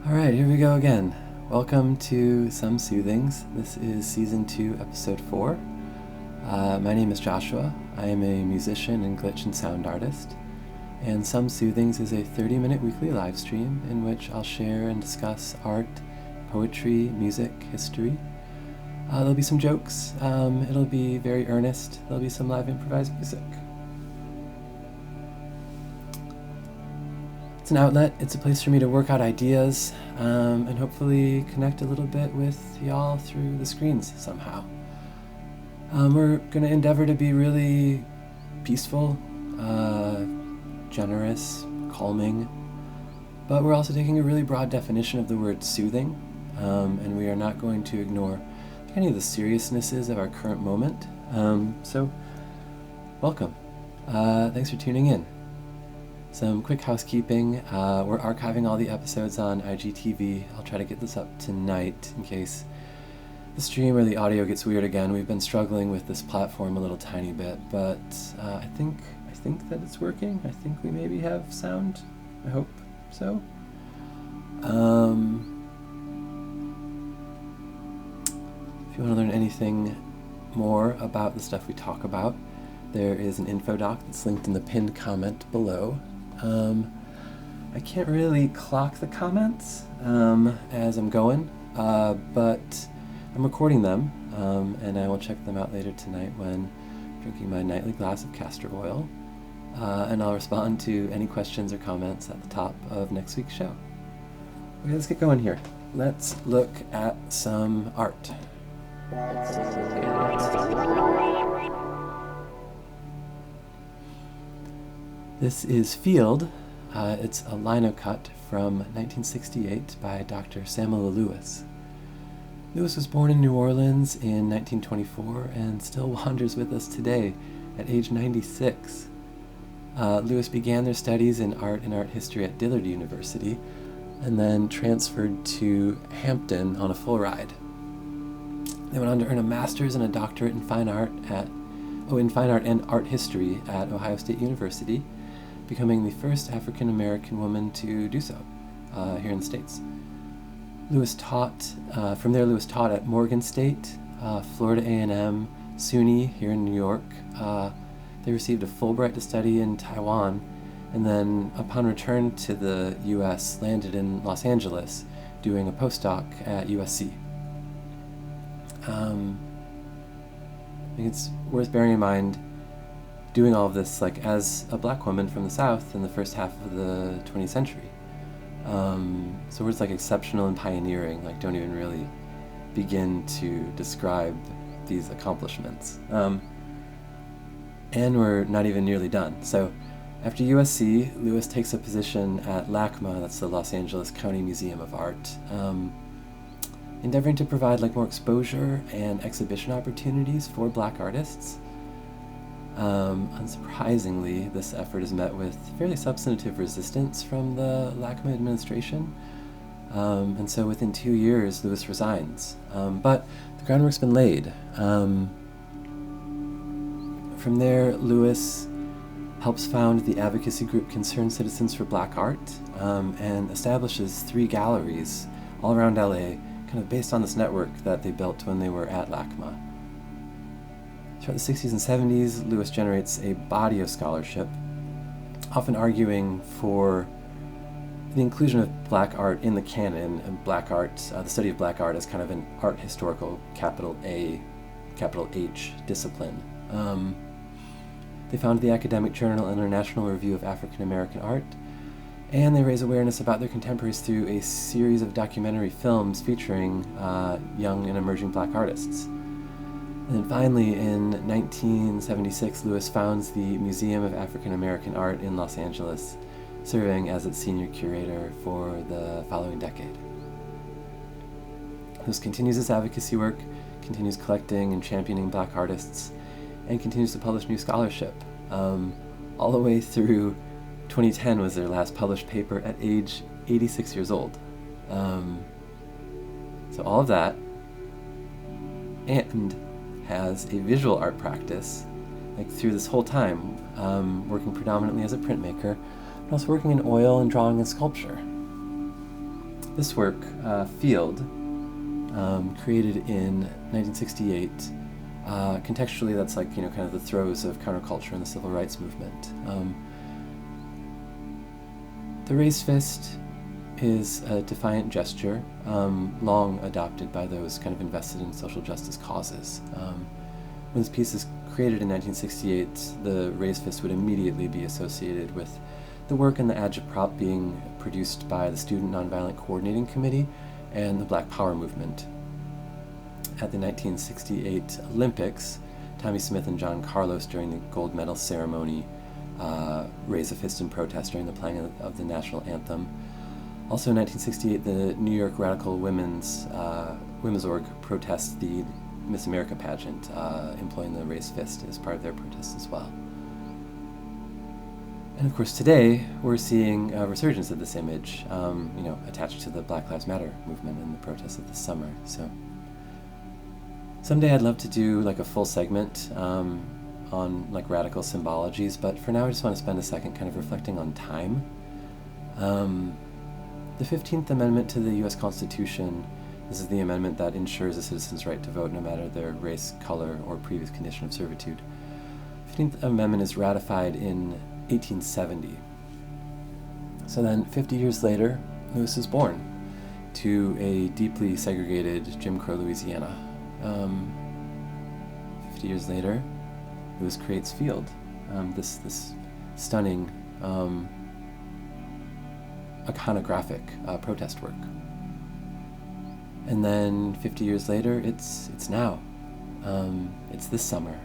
All right, here we go again. Welcome to Some Soothings. This is Season 2, Episode 4. My name is Joshua. I am a musician and glitch and sound artist. And Some Soothings is a 30-minute weekly live stream in which I'll share and discuss art, poetry, music, history. There'll be some jokes. It'll be very earnest. There'll be some live improvised music. It's an outlet. It's a place for me to work out ideas and hopefully connect a little bit with y'all through the screens somehow. We're going to endeavor to be really peaceful, generous, calming, but we're also taking a really broad definition of the word soothing, and we are not going to ignore any of the seriousnesses of our current moment. So, welcome. Thanks for tuning in. Some quick housekeeping. We're archiving all the episodes on IGTV. I'll try to get this up tonight in case the stream or the audio gets weird again. We've been struggling with this platform a little tiny bit, but I think that it's working. I think we maybe have sound. I hope so. If you want to learn anything more about the stuff we talk about, there is an info doc that's linked in the pinned comment below. I can't really clock the comments as I'm going, but I'm recording them, and I will check them out later tonight when drinking my nightly glass of castor oil, and I'll respond to any questions or comments at the top of next week's show. Okay, let's get going here. Let's look at some art. This is Field. It's a lino cut from 1968 by Dr. Samella Lewis. Lewis was born in New Orleans in 1924 and still wanders with us today at age 96. Lewis began their studies in art and art history at Dillard University and then transferred to Hampton on a full ride. They went on to earn a master's and a doctorate in fine art and art history at Ohio State University, becoming the first African-American woman to do so here in the States. Lewis taught at Morgan State, Florida A&M, SUNY here in New York. They received a Fulbright to study in Taiwan, and then upon return to the U.S., landed in Los Angeles, doing a postdoc at USC. I think it's worth bearing in mind doing all of this as a black woman from the South in the first half of the 20th century. So words like exceptional and pioneering don't even really begin to describe these accomplishments. And we're not even nearly done. So after USC, Lewis takes a position at LACMA, that's the Los Angeles County Museum of Art, endeavoring to provide more exposure and exhibition opportunities for black artists. Unsurprisingly, this effort is met with fairly substantive resistance from the LACMA administration, and so within 2 years, Lewis resigns. But the groundwork's been laid. From there, Lewis helps found the advocacy group Concerned Citizens for Black Art, and establishes 3 galleries all around LA, kind of based on this network that they built when they were at LACMA. Throughout the 60s and 70s, Lewis generates a body of scholarship, often arguing for the inclusion of black art in the canon, and black art, the study of black art as kind of an art historical, capital A, capital H discipline. They founded the academic journal International Review of African American Art, and they raise awareness about their contemporaries through a series of documentary films featuring young and emerging black artists. And then finally, in 1976, Lewis founds the Museum of African American Art in Los Angeles, serving as its senior curator for the following decade. Lewis continues his advocacy work, continues collecting and championing black artists, and continues to publish new scholarship. All the way through 2010 was their last published paper at age 86 years old. So all of that, and has a visual art practice through this whole time, working predominantly as a printmaker, but also working in oil and drawing and sculpture. This work, Field, created in 1968, contextually that's like, kind of the throes of counterculture and the civil rights movement. The raised fist is a defiant gesture, long adopted by those kind of invested in social justice causes. When this piece is created in 1968, the raised fist would immediately be associated with the work and the agitprop being produced by the Student Nonviolent Coordinating Committee and the Black Power movement. At the 1968 Olympics, Tommie Smith and John Carlos, during the gold medal ceremony, raised a fist in protest during the playing of the national anthem. Also in 1968, the New York Radical Women's Org protests the Miss America pageant, employing the raised fist as part of their protest as well. And of course today, we're seeing a resurgence of this image, attached to the Black Lives Matter movement and the protests of this summer. So someday I'd love to do like a full segment on like radical symbologies, but for now I just want to spend a second kind of reflecting on time. The 15th Amendment to the U.S. Constitution, this is the amendment that ensures a citizen's right to vote no matter their race, color, or previous condition of servitude. The 15th Amendment is ratified in 1870. So then 50 years later, Lewis is born to a deeply segregated Jim Crow Louisiana. 50 years later, Lewis creates Field, this stunning iconographic protest work. And then 50 years later, it's now. It's this summer.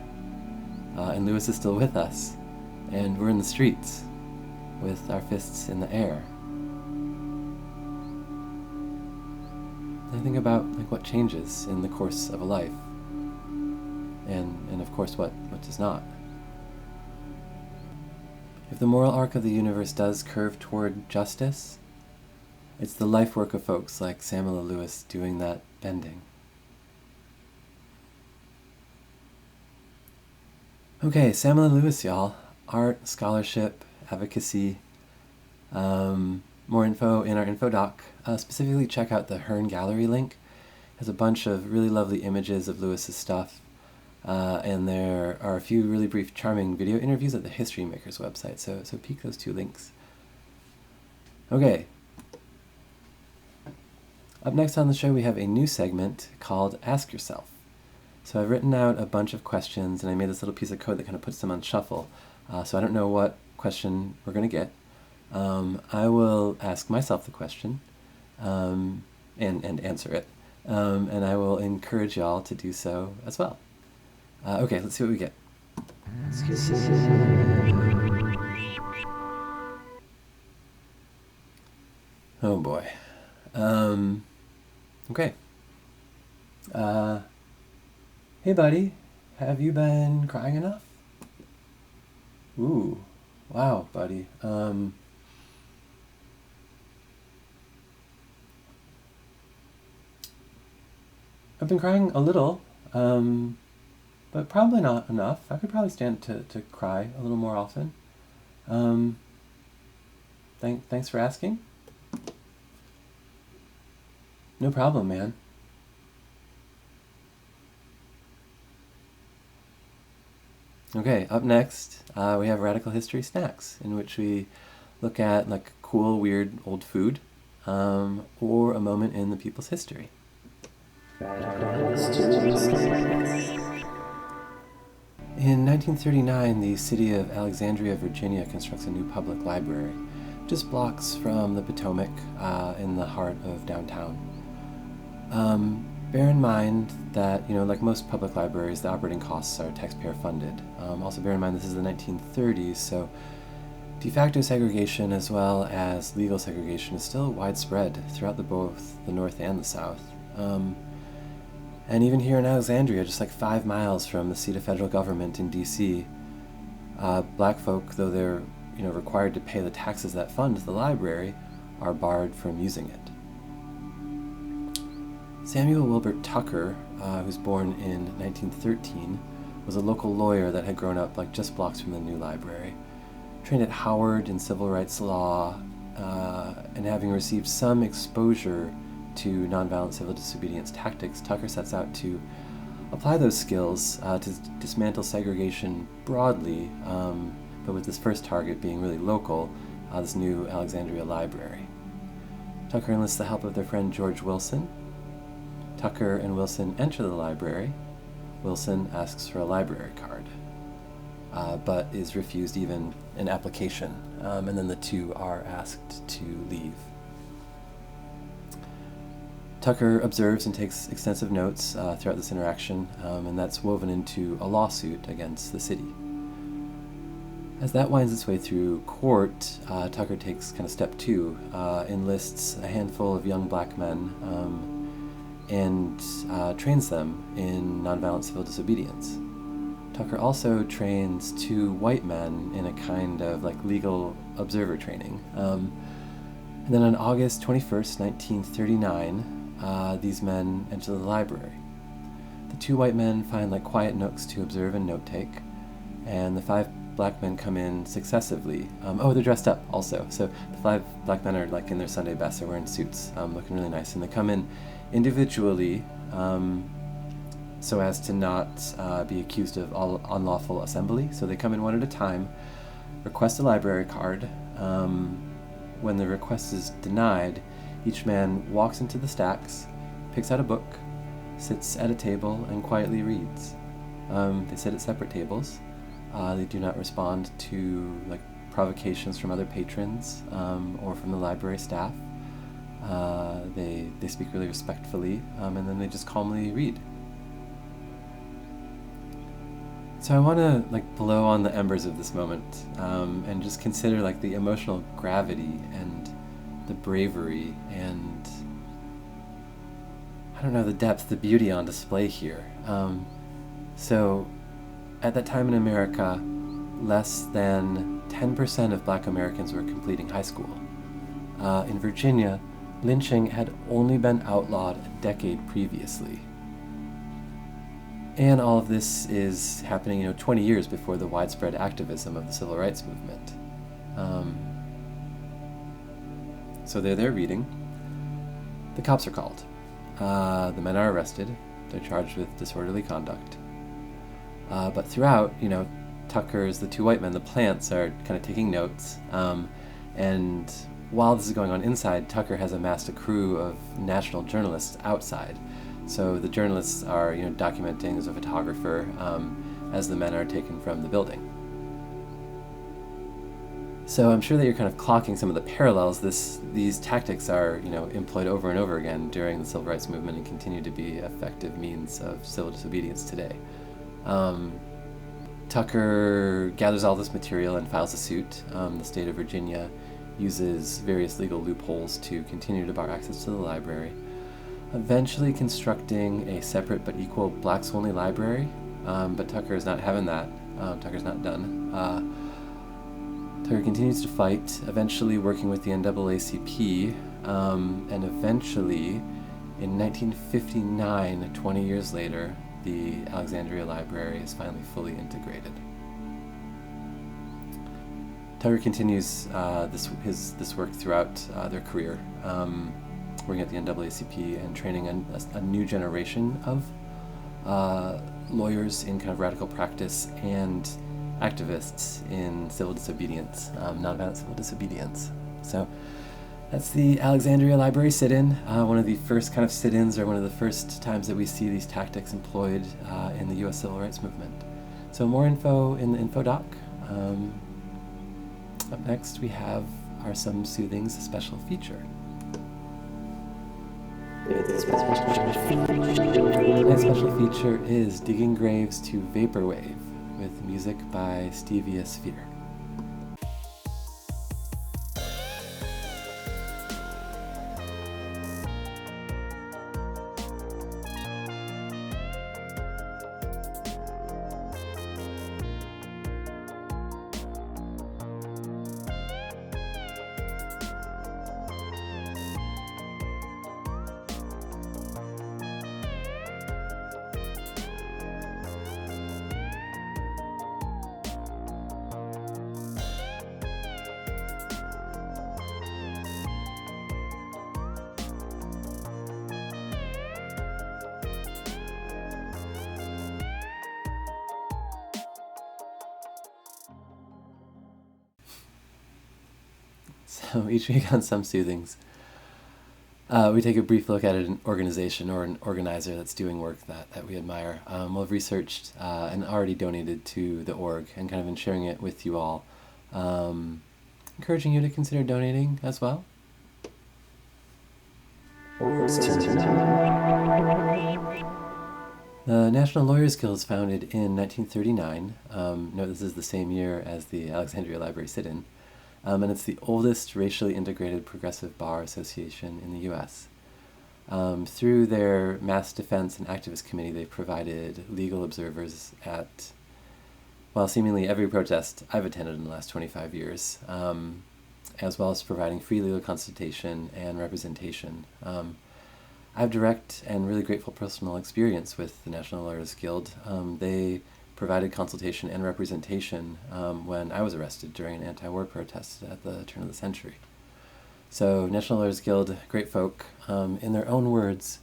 And Lewis is still with us. And we're in the streets with our fists in the air. I think about like what changes in the course of a life. And of course what does not. If the moral arc of the universe does curve toward justice, it's the life work of folks like Samella Lewis doing that bending. Okay, Samella Lewis, y'all. Art, scholarship, advocacy. More info in our info doc. Specifically check out the Hearn Gallery link. It has a bunch of really lovely images of Lewis's stuff. And there are a few really brief, charming video interviews at the History Makers website, so peek those two links. Okay. Up next on the show, we have a new segment called Ask Yourself. So I've written out a bunch of questions, and I made this little piece of code that kind of puts them on shuffle. So I don't know what question we're going to get. I will ask myself the question and answer it. And I will encourage y'all to do so as well. Okay, let's see what we get. Oh boy. Okay. Hey buddy, have you been crying enough? Ooh, wow, buddy. I've been crying a little, but probably not enough. I could probably stand to cry a little more often. Thanks for asking. No problem, man. Okay, up next, we have Radical History Snacks, in which we look at like cool, weird, old food, or a moment in the people's history. In 1939, the city of Alexandria, Virginia constructs a new public library, just blocks from the Potomac, in the heart of downtown. Bear in mind that, like most public libraries, the operating costs are taxpayer funded. Also bear in mind this is the 1930s, so de facto segregation as well as legal segregation is still widespread throughout both the North and the South. And even here in Alexandria, just like 5 miles from the seat of federal government in D.C., black folk, though they're required to pay the taxes that fund the library, are barred from using it. Samuel Wilbert Tucker, who's born in 1913, was a local lawyer that had grown up like just blocks from the new library. Trained at Howard in civil rights law, and having received some exposure to nonviolent civil disobedience tactics, Tucker sets out to apply those skills to dismantle segregation broadly, but with this first target being really local, this new Alexandria library. Tucker enlists the help of their friend George Wilson. Tucker and Wilson enter the library. Wilson asks for a library card, but is refused even an application, and then the two are asked to leave. Tucker observes and takes extensive notes throughout this interaction, and that's woven into a lawsuit against the city. As that winds its way through court, Tucker takes kind of step two, enlists a handful of young black men and trains them in nonviolent civil disobedience. Tucker also trains two white men in a kind of like legal observer training. And then on August 21st, 1939, these men enter the library. The two white men find like quiet nooks to observe and note take, and the five black men come in successively. They're dressed up also. So the five black men are like in their Sunday best, they're wearing suits, looking really nice, and they come in individually so as to not be accused of unlawful assembly. So they come in one at a time, request a library card. When the request is denied, each man walks into the stacks, picks out a book, sits at a table, and quietly reads. They sit at separate tables. They do not respond to like provocations from other patrons or from the library staff. They speak really respectfully, and then they just calmly read. So I want to like blow on the embers of this moment and just consider like the emotional gravity and the bravery and I don't know, the depth, the beauty on display here. So at that time in America, less than 10% of black Americans were completing high school. In Virginia, lynching had only been outlawed a decade previously. And all of this is happening, 20 years before the widespread activism of the civil rights movement. So they're there reading. The cops are called. The men are arrested. They're charged with disorderly conduct. But throughout, Tucker's, the two white men, the plants are kind of taking notes. And while this is going on inside, Tucker has amassed a crew of national journalists outside. So the journalists are, documenting as a photographer as the men are taken from the building. So I'm sure that you're kind of clocking some of the parallels. These tactics are, employed over and over again during the civil rights movement and continue to be effective means of civil disobedience today. Tucker gathers all this material and files a suit. The state of Virginia uses various legal loopholes to continue to bar access to the library, eventually constructing a separate but equal blacks-only library. But Tucker is not having that. Tucker's not done. Tucker continues to fight, eventually working with the NAACP, and eventually, in 1959, 20 years later, the Alexandria Library is finally fully integrated. Tucker continues this work throughout their career, working at the NAACP and training a new generation of lawyers in kind of radical practice and activists in civil disobedience, nonviolent civil disobedience. So that's the Alexandria Library sit-in, one of the first kind of sit-ins or one of the first times that we see these tactics employed in the U.S. civil rights movement. So more info in the info doc. Up next we have our Some Soothings special feature. My special feature is Digging Graves to Vaporwave, with music by Stevia Sphere. So each week on Some Soothings, we take a brief look at an organization or an organizer that's doing work that we admire. We've researched and already donated to the org and kind of been sharing it with you all. Encouraging you to consider donating as well. The National Lawyers Guild was founded in 1939. Note this is the same year as the Alexandria Library sit-in. And it's the oldest racially integrated progressive bar association in the U.S. Through their Mass Defense and Activist Committee, they provided legal observers at, well, seemingly every protest I've attended in the last 25 years, as well as providing free legal consultation and representation. I have direct and really grateful personal experience with the National Lawyers Guild. They provided consultation and representation when I was arrested during an anti-war protest at the turn of the century. So National Lawyers Guild, great folk, in their own words,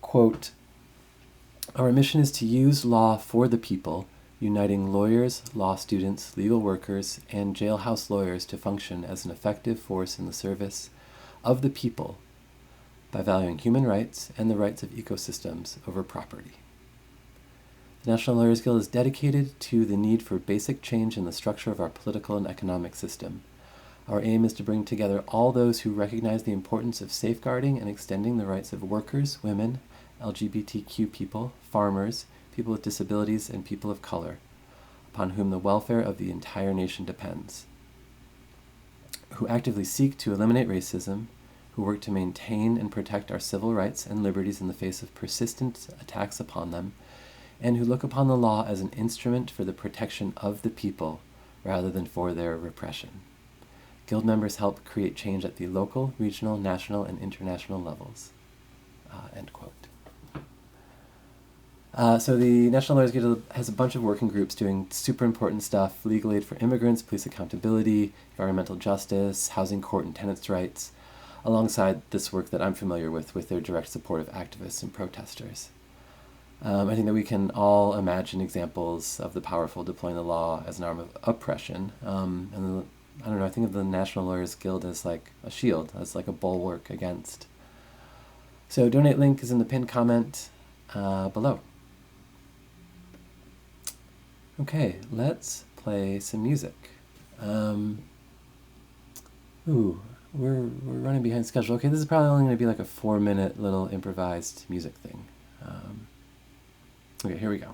quote, "Our mission is to use law for the people, uniting lawyers, law students, legal workers, and jailhouse lawyers to function as an effective force in the service of the people by valuing human rights and the rights of ecosystems over property. The National Lawyers Guild is dedicated to the need for basic change in the structure of our political and economic system. Our aim is to bring together all those who recognize the importance of safeguarding and extending the rights of workers, women, LGBTQ people, farmers, people with disabilities, and people of color, upon whom the welfare of the entire nation depends, who actively seek to eliminate racism, who work to maintain and protect our civil rights and liberties in the face of persistent attacks upon them, and who look upon the law as an instrument for the protection of the people rather than for their repression. Guild members help create change at the local, regional, national, and international levels." End quote. So the National Lawyers Guild has a bunch of working groups doing super important stuff: legal aid for immigrants, police accountability, environmental justice, housing court and tenants' rights, alongside this work that I'm familiar with their direct support of activists and protesters. I think that we can all imagine examples of the powerful deploying the law as an arm of oppression. I think of the National Lawyers Guild as like a shield, as like a bulwark against. So donate link is in the pinned comment below. Okay, let's play some music. We're running behind schedule. Okay, this is probably only going to be like a 4-minute little improvised music thing. Okay, here we go.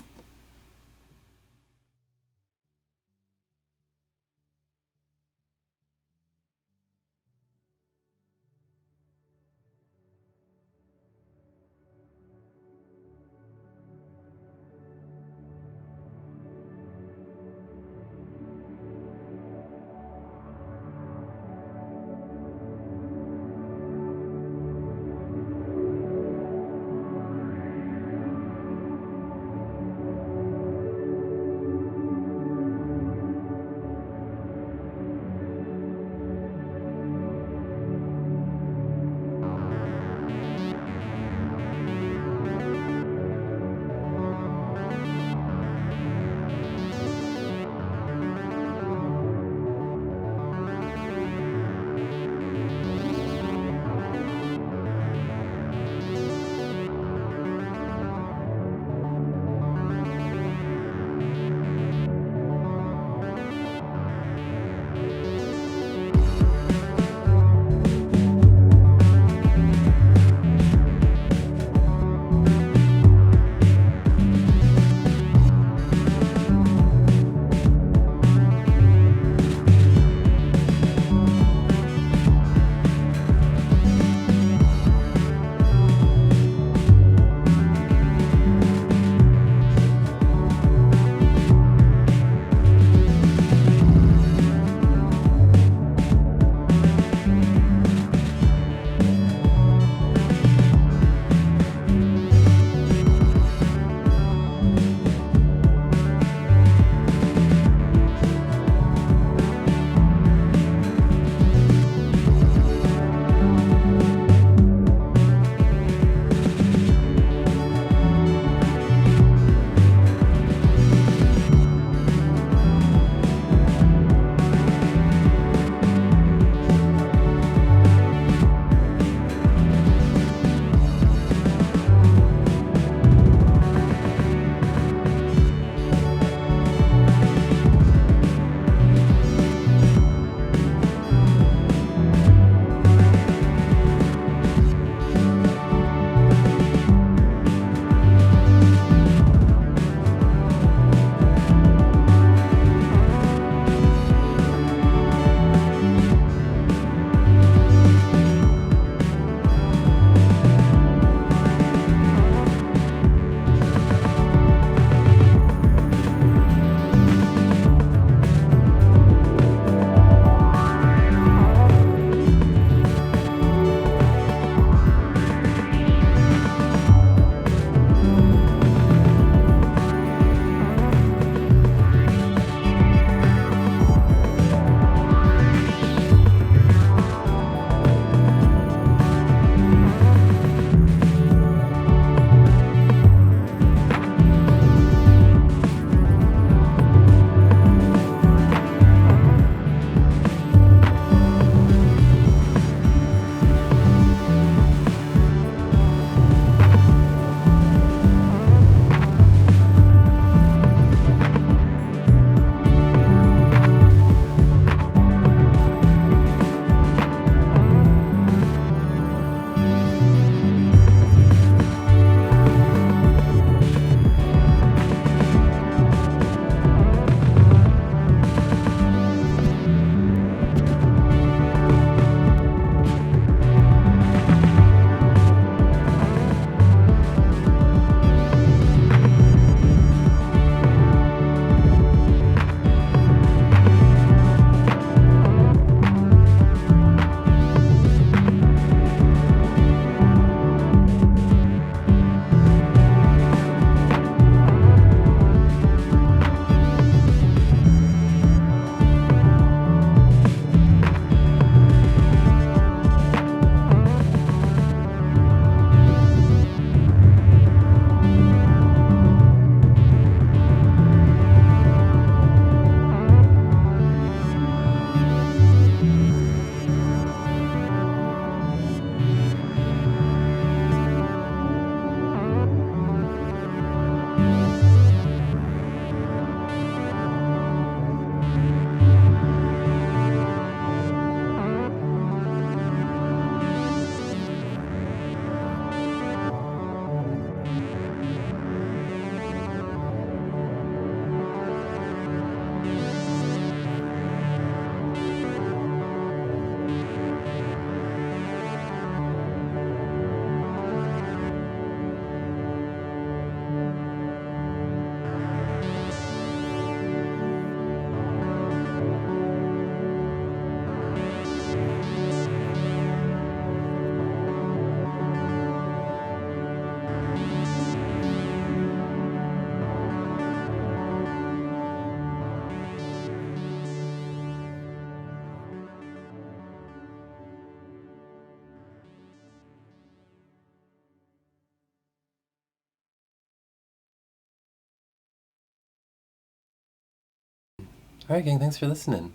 All right, gang, thanks for listening.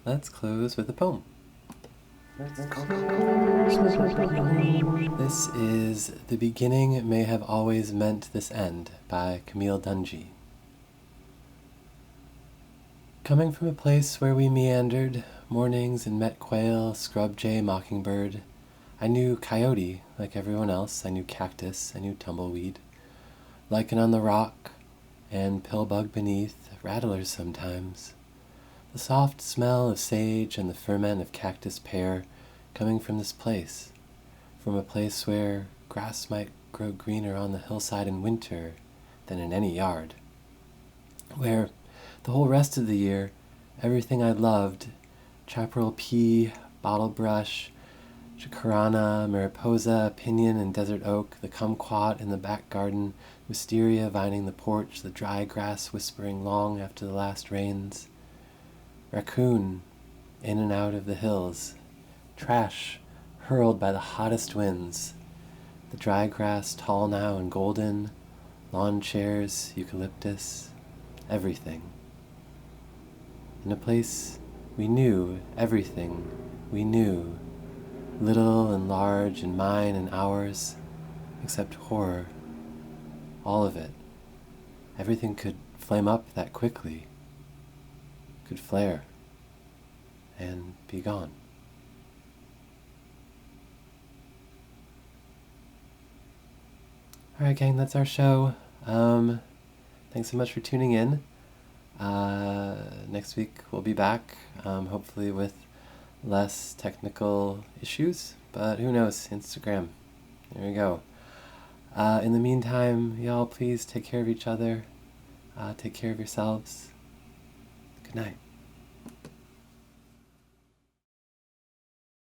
Let's close with a poem. This is The Beginning May Have Always Meant This End by Camille Dungy. Coming from a place where we meandered mornings and met quail, scrub jay, mockingbird, I knew coyote like everyone else. I knew cactus, I knew tumbleweed, lichen on the rock, and pillbug beneath, rattlers sometimes. The soft smell of sage and the ferment of cactus pear coming from this place, from a place where grass might grow greener on the hillside in winter than in any yard, where the whole rest of the year everything I loved, chaparral pea, bottle brush, jacaranda, mariposa, pinyon and desert oak, the kumquat in the back garden, wisteria vining the porch, the dry grass whispering long after the last rains, raccoon in and out of the hills, trash hurled by the hottest winds, the dry grass tall now and golden, lawn chairs, eucalyptus, everything. In a place we knew everything we knew, little and large and mine and ours, except horror. All of it. Everything could flame up that quickly, could flare, and be gone. Alright, gang, that's our show. Thanks so much for tuning in. Next week we'll be back, hopefully with less technical issues, but who knows, Instagram. There we go. In the meantime, y'all please take care of each other, take care of yourselves. Good night.